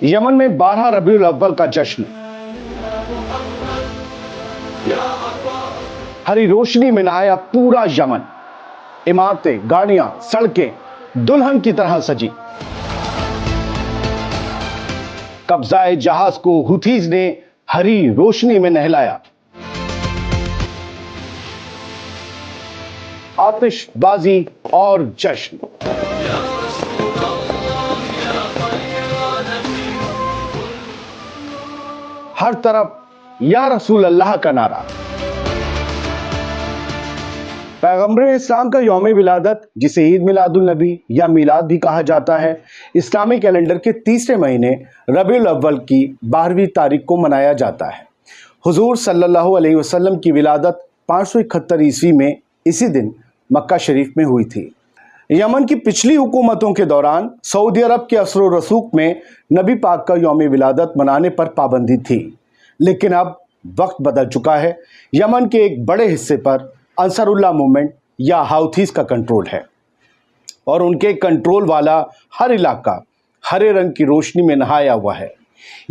Yemen में 12 रबीउल अव्वल का जश्न हरी रोशनी में नहाया पूरा यमन। इमारतें, गाड़ियां, सड़कें दुल्हन की तरह सजी। कब्जाए जहाज को हुथीज ने हरी रोशनी में नहलाया। आतिशबाजी और जश्न। हर तरफ या रसूल अल्लाह का नारा। पैगंबर इस्लाम का यौम विलादत, जिसे ईद मिलादुल नबी या मिलाद भी कहा जाता है, इस्लामी कैलेंडर के तीसरे महीने रबीउल अव्वल की 12वीं तारीख को मनाया जाता है। हुजूर सल्लल्लाहु अलैहि वसल्लम की विलादत 571 ईस्वी में इसी दिन मक्का शरीफ में हुई थी। यमन की पिछली हुकूमतों के दौरान सऊदी अरब के असर व रसूख में नबी पाक का यौम विलादत मनाने पर पाबंदी थी, लेकिन अब वक्त बदल चुका है। यमन के एक बड़े हिस्से पर अंसारुल्लाह मूवमेंट या हाउथीज का कंट्रोल है और उनके कंट्रोल वाला हर इलाका हरे रंग की रोशनी में नहाया हुआ है।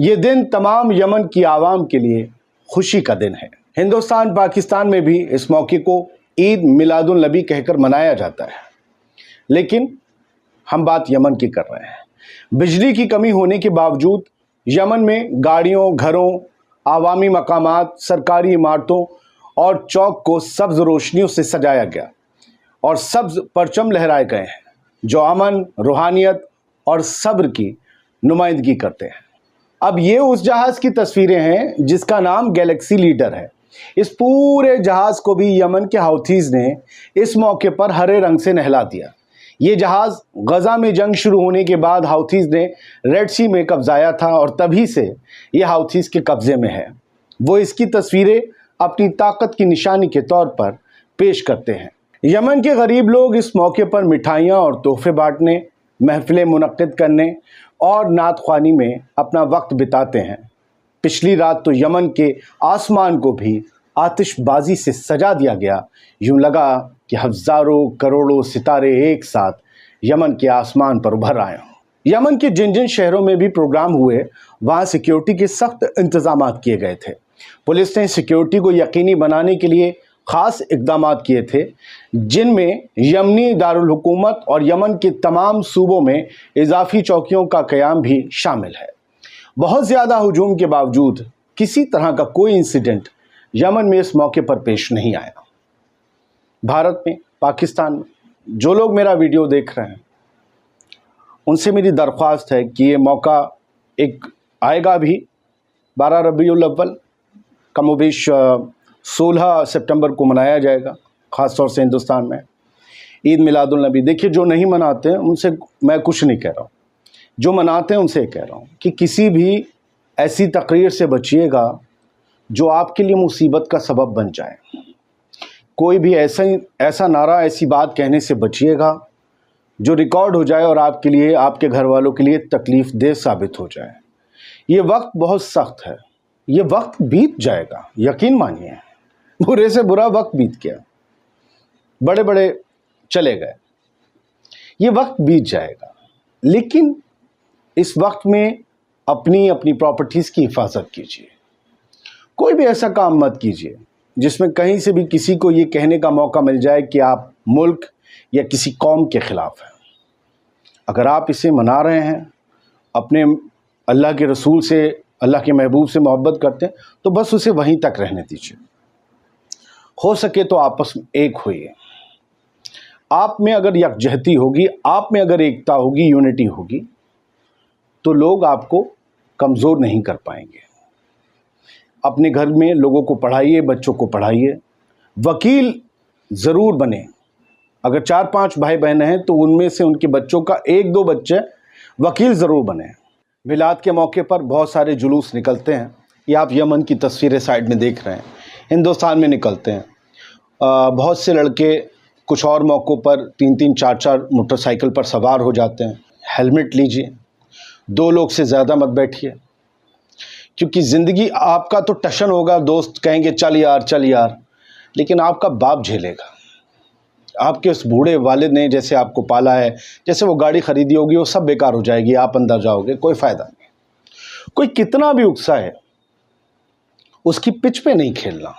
ये दिन तमाम यमन की आवाम के लिए खुशी का दिन है। हिंदुस्तान, पाकिस्तान में भी इस मौके को ईद मिलादुल नबी कहकर मनाया जाता है, लेकिन हम बात यमन की कर रहे हैं। बिजली की कमी होने के बावजूद यमन में गाड़ियों, घरों, आवामी मकामात, सरकारी इमारतों और चौक को सब्ज रोशनियों से सजाया गया और सब्ज परचम लहराए गए हैं, जो अमन, रूहानियत और सब्र की नुमाइंदगी करते हैं। अब ये उस जहाज़ की तस्वीरें हैं जिसका नाम गैलेक्सी लीडर है। इस पूरे जहाज़ को भी यमन के हाउथीज ने इस मौके पर हरे रंग से नहला दिया। ये जहाज़ गजा में जंग शुरू होने के बाद हाउथीज ने रेड सी में कब्जाया था और तभी से ये हाउथीज के कब्जे में है। वो इसकी तस्वीरें अपनी ताकत की निशानी के तौर पर पेश करते हैं। यमन के गरीब लोग इस मौके पर मिठाइयाँ और तोहफे बांटने, महफिलें मुनक्किद करने और नात ख्वानी में अपना वक्त बिताते हैं। पिछली रात तो यमन के आसमान को भी आतिशबाजी से सजा दिया गया। यूं लगा कि हज़ारों करोड़ों सितारे एक साथ यमन के आसमान पर उभर आए हों। यमन के जिन जिन शहरों में भी प्रोग्राम हुए, वहाँ सिक्योरिटी के सख्त इंतजाम किए गए थे। पुलिस ने सिक्योरिटी को यकीनी बनाने के लिए ख़ास इक़दाम किए थे, जिनमें यमनी दारुल हुकूमत और यमन के तमाम सूबों में इजाफी चौकियों का क़याम भी शामिल है। बहुत ज़्यादा हुजूम के बावजूद किसी तरह का कोई इंसिडेंट यमन में इस मौके पर पेश नहीं आया। भारत में, पाकिस्तान में जो लोग मेरा वीडियो देख रहे हैं, उनसे मेरी दरख्वास्त है कि ये मौका एक आएगा भी। 12 रबीउल अव्वल कमोबेश 16 सितंबर को मनाया जाएगा, ख़ास तौर से हिंदुस्तान में। ईद मिलादुल नबी, देखिए, जो नहीं मनाते हैं उनसे मैं कुछ नहीं कह रहा हूँ, जो मनाते हैं उनसे कह रहा हूँ कि किसी भी ऐसी तकरीर से बचिएगा जो आपके लिए मुसीबत का सबब बन जाए। कोई भी ऐसा नारा, ऐसी बात कहने से बचिएगा जो रिकॉर्ड हो जाए और आपके लिए, आपके घर वालों के लिए तकलीफ़ देह साबित हो जाए। ये वक्त बहुत सख्त है, ये वक्त बीत जाएगा, यकीन मानिए। बुरे से बुरा वक्त बीत गया, बड़े बड़े चले गए, ये वक्त बीत जाएगा। लेकिन इस वक्त में अपनी अपनी प्रॉपर्टीज़ की हिफाजत कीजिए। कोई भी ऐसा काम मत कीजिए जिसमें कहीं से भी किसी को ये कहने का मौका मिल जाए कि आप मुल्क या किसी कौम के ख़िलाफ़ हैं। अगर आप इसे मना रहे हैं, अपने अल्लाह के रसूल से, अल्लाह के महबूब से मोहब्बत करते हैं, तो बस उसे वहीं तक रहने दीजिए। हो सके तो आपस में एक होइए। आप में अगर यकजहती होगी, आप में अगर एकता होगी, यूनिटी होगी, तो लोग आपको कमज़ोर नहीं कर पाएंगे। अपने घर में लोगों को पढ़ाइए, बच्चों को पढ़ाइए, वकील ज़रूर बने। अगर 4-5 भाई बहन हैं तो उनमें से उनके बच्चों का 1-2 बच्चे वकील ज़रूर बने। मिलाद के मौके पर बहुत सारे जुलूस निकलते हैं। ये आप यमन की तस्वीरें साइड में देख रहे हैं, हिंदुस्तान में निकलते हैं। बहुत से लड़के कुछ और मौक़ों पर 3-3, 4-4 मोटरसाइकिल पर सवार हो जाते हैं। हेलमेट लीजिए, 2 लोग से ज़्यादा मत बैठिए, क्योंकि ज़िंदगी आपका तो टशन होगा, दोस्त कहेंगे चल यार चल यार, लेकिन आपका बाप झेलेगा। आपके उस बूढ़े वालिद ने जैसे आपको पाला है, जैसे वो गाड़ी ख़रीदी होगी, वो सब बेकार हो जाएगी। आप अंदर जाओगे, कोई फ़ायदा नहीं। कोई कितना भी उकसाए उसकी पिच पे नहीं खेलना,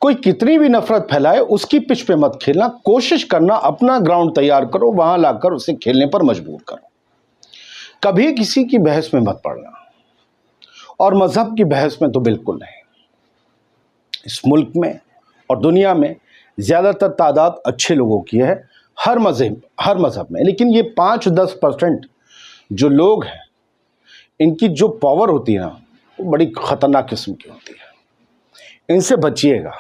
कोई कितनी भी नफरत फैलाए उसकी पिच पे मत खेलना। कोशिश करना अपना ग्राउंड तैयार करो, वहां लाकर उसे खेलने पर मजबूर करो। कभी किसी की बहस में मत पड़ना, और मजहब की बहस में तो बिल्कुल नहीं। इस मुल्क में और दुनिया में ज्यादातर तादाद अच्छे लोगों की है, हर मजहब में, लेकिन ये 5-10% जो लोग हैं, इनकी जो पावर होती है ना, वो बड़ी खतरनाक किस्म की होती है। इनसे बचिएगा,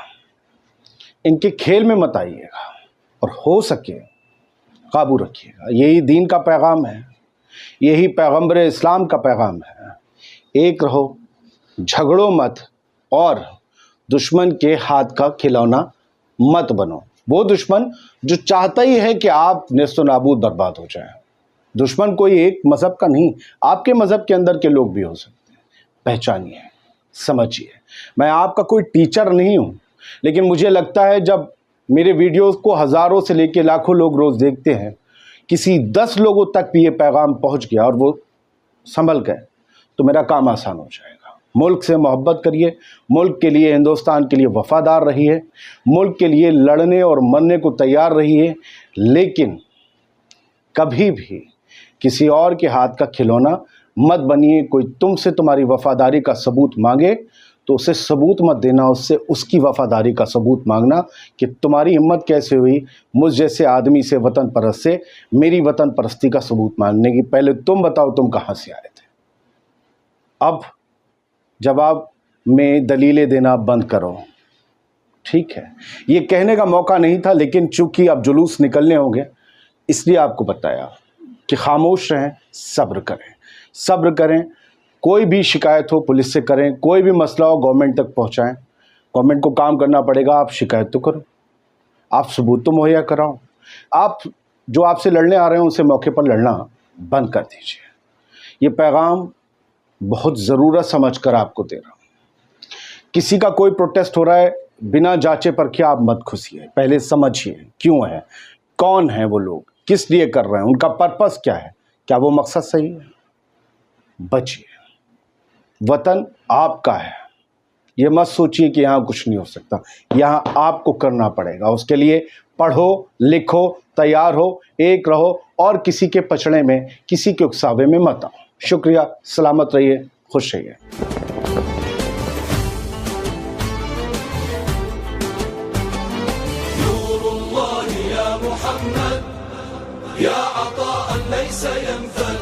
इनके खेल में मत आइएगा, और हो सके काबू रखिएगा। यही दीन का पैगाम है, यही पैगंबर इस्लाम का पैगाम है। एक रहो, झगड़ो मत, और दुश्मन के हाथ का खिलौना मत बनो। वो दुश्मन जो चाहता ही है कि आप नेस्तो नाबूद बर्बाद हो जाए। दुश्मन कोई एक मज़हब का नहीं, आपके मज़हब के अंदर के लोग भी हो सकते हैं। पहचानिए, समझिए। मैं आपका कोई टीचर नहीं हूँ, लेकिन मुझे लगता है जब मेरे वीडियोस को हज़ारों से लेकर लाखों लोग रोज़ देखते हैं, किसी 10 लोगों तक भी ये पैगाम पहुँच गया और वो संभल गए, तो मेरा काम आसान हो जाएगा। मुल्क से मोहब्बत करिए, मुल्क के लिए, हिंदुस्तान के लिए वफादार रहिए, मुल्क के लिए लड़ने और मरने को तैयार रहिए, लेकिन कभी भी किसी और के हाथ का खिलौना मत बनिए। कोई तुमसे तुम्हारी वफादारी का सबूत मांगे तो उसे सबूत मत देना, उससे उसकी वफादारी का सबूत मांगना कि तुम्हारी हिम्मत कैसे हुई मुझ जैसे आदमी से, वतन परस्त से, मेरी वतन परस्ती का सबूत मांगने की। पहले तुम बताओ तुम कहाँ से आए थे। अब जवाब में दलीलें देना बंद करो, ठीक है। ये कहने का मौका नहीं था, लेकिन चूंकि अब जुलूस निकलने होंगे इसलिए आपको बताया कि खामोश रहें, सब्र करें, सब्र करें। कोई भी शिकायत हो पुलिस से करें, कोई भी मसला हो गवर्नमेंट तक पहुंचाएं। गवर्नमेंट को काम करना पड़ेगा, आप शिकायत तो करो, आप सबूत तो मुहैया कराओ। आप जो आपसे लड़ने आ रहे हैं उनसे मौके पर लड़ना बंद कर दीजिए। ये पैगाम बहुत ज़रूरत समझ कर आपको दे रहा हूँ। किसी का कोई प्रोटेस्ट हो रहा है, बिना जांचे परखे आप मत घुसिए, पहले समझिए क्यों है, कौन है वो लोग, किस लिए कर रहे हैं, उनका पर्पस क्या है, क्या वो मकसद सही है। बचिए, वतन आपका है। ये मत सोचिए कि यहाँ कुछ नहीं हो सकता, यहाँ आपको करना पड़ेगा। उसके लिए पढ़ो, लिखो, तैयार हो, एक रहो, और किसी के पचड़े में, किसी के उकसावे में मत आओ। शुक्रिया, सलामत रहिए, खुश रहिए। या अताअन लैस यंफद